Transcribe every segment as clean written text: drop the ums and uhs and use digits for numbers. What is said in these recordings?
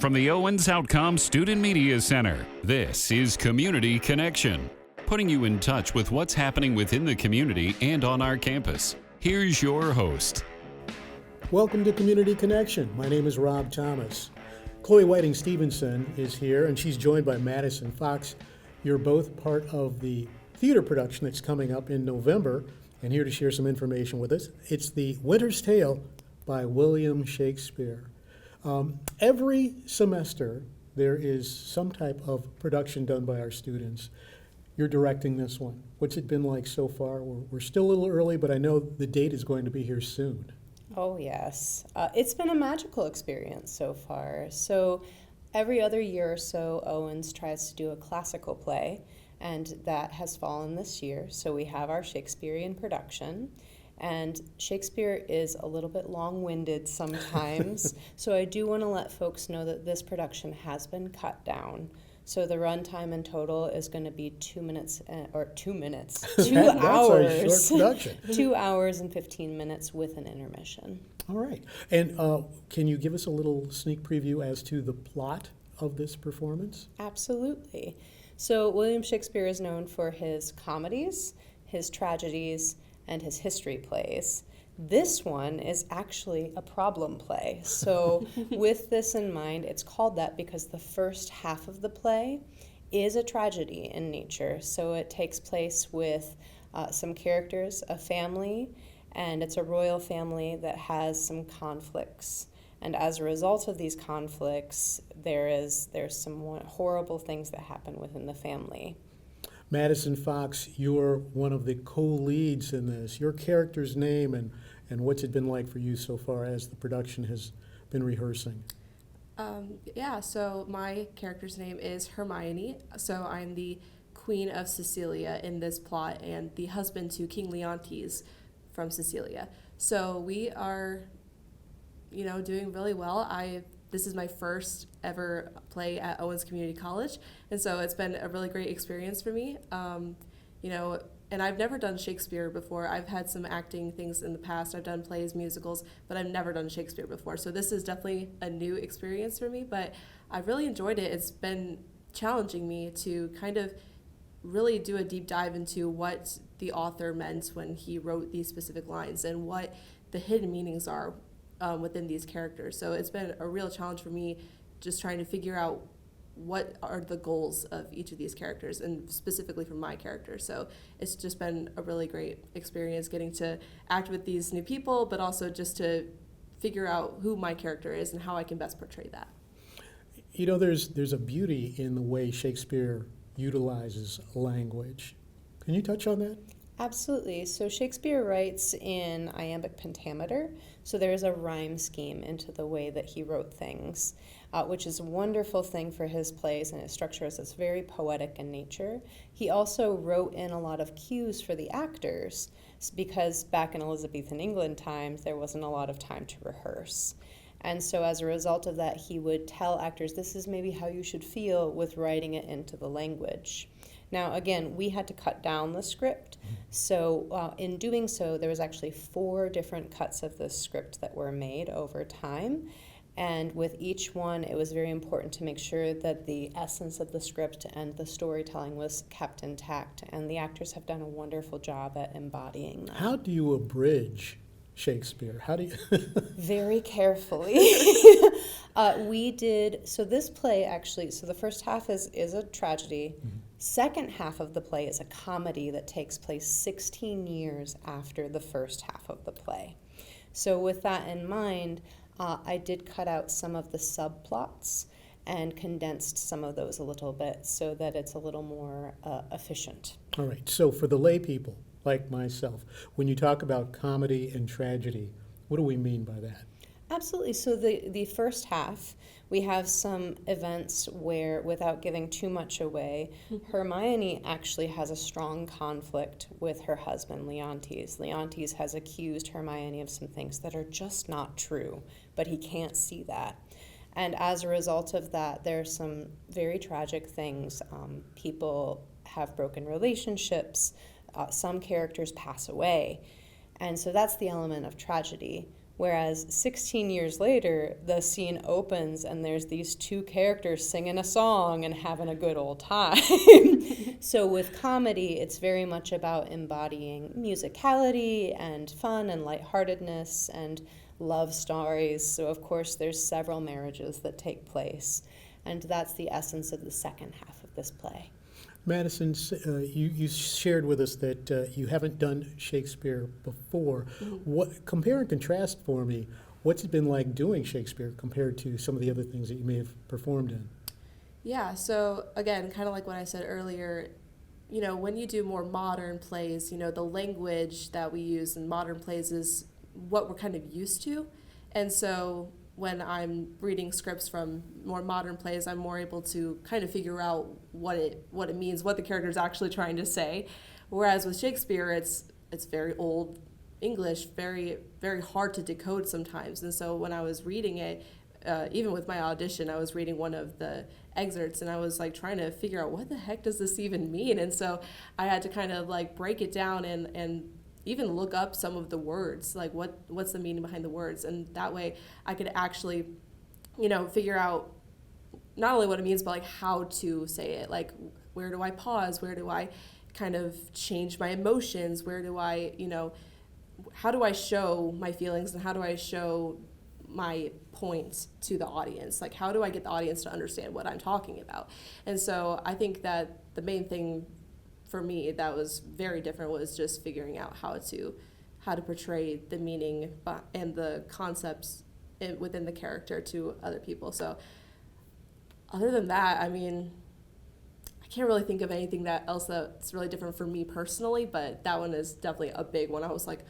From the Owens Outcome Student Media Center, this is Community Connection, putting you in touch with what's happening within the community and on our campus. Here's your host. Welcome to Community Connection. My name is Rob Thomas. Chloe Whiting Stevenson is here, and she's joined by Madison Fox. You're both part of the theater production that's coming up in November, and here to share some information with us. It's The Winter's Tale by William Shakespeare. Every semester, there is some type of production done by our students. You're directing this one. What's it been like so far? We're still a little early, but I know the date is going to be here soon. Oh, yes. It's been a magical experience so far. So every other year or so, Owens tries to do a classical play, and that has fallen this year. So we have our Shakespearean production. And Shakespeare is a little bit long-winded sometimes, so I do want to let folks know that this production has been cut down. So the runtime in total is going to be 2 minutes, 2 hours. Short production. 2 hours and 15 minutes with an intermission. All right. And can you give us a little sneak preview as to the plot of this performance? Absolutely. So William Shakespeare is known for his comedies, his tragedies, and his history plays. This one is actually a problem play. So with this in mind, it's called that because the first half of the play is a tragedy in nature. So it takes place with some characters, a family, and it's a royal family that has some conflicts. And as a result of these conflicts, there's some horrible things that happen within the family. Madison Fox, you're one of the co-leads in this. Your character's name and what's it been like for you so far as the production has been rehearsing? So my character's name is Hermione. So I'm the Queen of Sicilia in this plot and the husband to King Leontes from Sicilia. So we are, doing really well. This is my first ever play at Owens Community College, and so it's been a really great experience for me. And I've never done Shakespeare before. I've had some acting things in the past. I've done plays, musicals, but I've never done Shakespeare before. So this is definitely a new experience for me, but I've really enjoyed it. It's been challenging me to kind of really do a deep dive into what the author meant when he wrote these specific lines and what the hidden meanings are within these characters. So it's been a real challenge for me just trying to figure out what are the goals of each of these characters, and specifically for my character. So it's just been a really great experience getting to act with these new people, but also just to figure out who my character is and how I can best portray that. There's a beauty in the way Shakespeare utilizes language. Can you touch on that? Absolutely. So Shakespeare writes in iambic pentameter, so there's a rhyme scheme into the way that he wrote things, which is a wonderful thing for his plays and his structures. It's very poetic in nature. He also wrote in a lot of cues for the actors because back in Elizabethan England times, there wasn't a lot of time to rehearse. And so as a result of that, he would tell actors, this is maybe how you should feel with writing it into the language. Now, again, we had to cut down the script, so in doing so, there was actually 4 different cuts of the script that were made over time, and with each one, it was very important to make sure that the essence of the script and the storytelling was kept intact, and the actors have done a wonderful job at embodying that. How do you abridge Shakespeare? How do you? Very carefully. We did, so this play actually, so the first half is a tragedy. Mm-hmm. Second half of the play is a comedy that takes place 16 years after the first half of the play. So with that in mind, I did cut out some of the subplots and condensed some of those a little bit so that it's a little more efficient. All right, so for the lay people like myself, when you talk about comedy and tragedy, what do we mean by that? Absolutely. So the first half, we have some events where, without giving too much away, Hermione actually has a strong conflict with her husband, Leontes. Leontes has accused Hermione of some things that are just not true, but he can't see that. And as a result of that, there are some very tragic things. People have broken relationships. Some characters pass away. And so that's the element of tragedy. Whereas 16 years later, the scene opens and there's these two characters singing a song and having a good old time. So with comedy, it's very much about embodying musicality and fun and lightheartedness and love stories. So of course, there's several marriages that take place. And that's the essence of the second half of this play. Madison, you shared with us that you haven't done Shakespeare before. What compare and contrast for me? What's it been like doing Shakespeare compared to some of the other things that you may have performed in? Yeah, so again, kind of like what I said earlier, when you do more modern plays, the language that we use in modern plays is what we're kind of used to. And so when I'm reading scripts from more modern plays, I'm more able to kind of figure out what it means, what the character is actually trying to say. Whereas with Shakespeare, it's very old English, very, very hard to decode sometimes. And so when I was reading it, even with my audition, I was reading one of the excerpts and I was like trying to figure out what the heck does this even mean? And so I had to kind of like break it down and even look up some of the words, like what's the meaning behind the words. And that way I could actually, figure out not only what it means, but like how to say it. Like, where do I pause? Where do I kind of change my emotions? Where do I, how do I show my feelings and how do I show my point to the audience? Like, how do I get the audience to understand what I'm talking about? And so I think that the main thing for me that was very different was just figuring out how to portray the meaning and the concepts within the character to other people. So other than that, I mean, I can't really think of anything else that's really different for me personally, but that one is definitely a big one. I was like,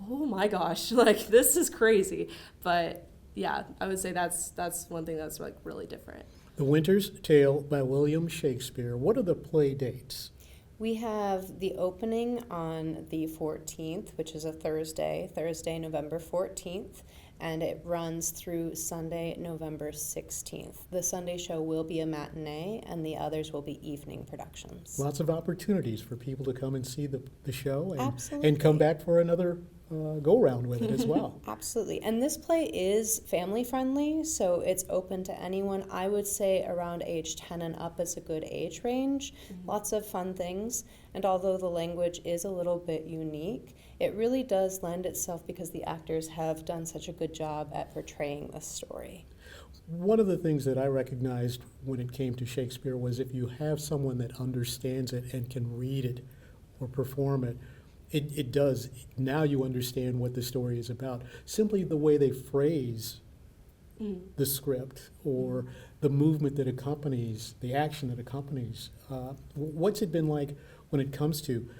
oh my gosh, like this is crazy. But yeah, I would say that's one thing that's like really different. The Winter's Tale by William Shakespeare. What are the play dates? We have the opening on the 14th, which is a Thursday, November 14th, and it runs through Sunday, November 16th. The Sunday show will be a matinee, and the others will be evening productions. Lots of opportunities for people to come and see the show Absolutely. And come back for another go-round with it as well. Absolutely. And this play is family-friendly, so it's open to anyone. I would say around age 10 and up is a good age range. Lots of fun things. And although the language is a little bit unique, it really does lend itself because the actors have done such a good job at portraying the story. One of the things that I recognized when it came to Shakespeare was if you have someone that understands it and can read it or perform it, it does. Now you understand what the story is about. Simply the way they phrase the script or the movement that accompanies, the action that accompanies. What's it been like when it comes to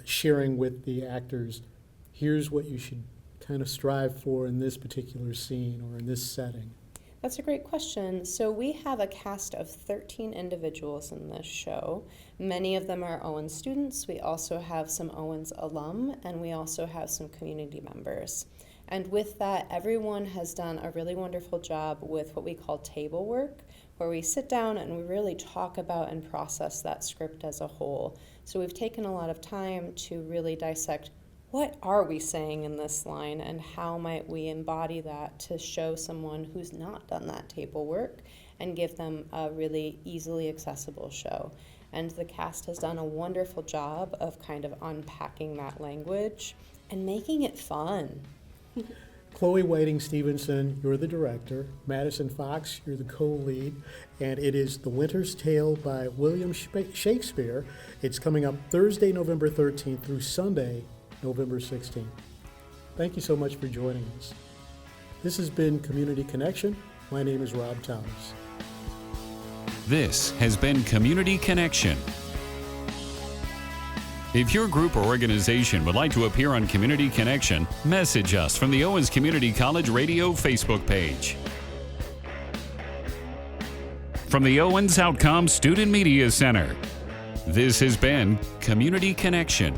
sharing with the actors, here's what you should kind of strive for in this particular scene or in this setting? That's a great question. So we have a cast of 13 individuals in this show. Many of them are Owens students. We also have some Owens alum, and we also have some community members. And with that, everyone has done a really wonderful job with what we call table work, where we sit down and we really talk about and process that script as a whole. So we've taken a lot of time to really dissect what are we saying in this line and how might we embody that to show someone who's not done that table work and give them a really easily accessible show. And the cast has done a wonderful job of kind of unpacking that language and making it fun. Chloe Whiting Stevenson, you're the director. Madison Fox, you're the co-lead. And it is The Winter's Tale by William Shakespeare. It's coming up Thursday, November 13th through Sunday, November 16th. Thank you so much for joining us. This has been Community Connection. My name is Rob Thomas. This has been Community Connection. If your group or organization would like to appear on Community Connection, message us from the Owens Community College Radio Facebook page. From the Owens Outcome Student Media Center, this has been Community Connection.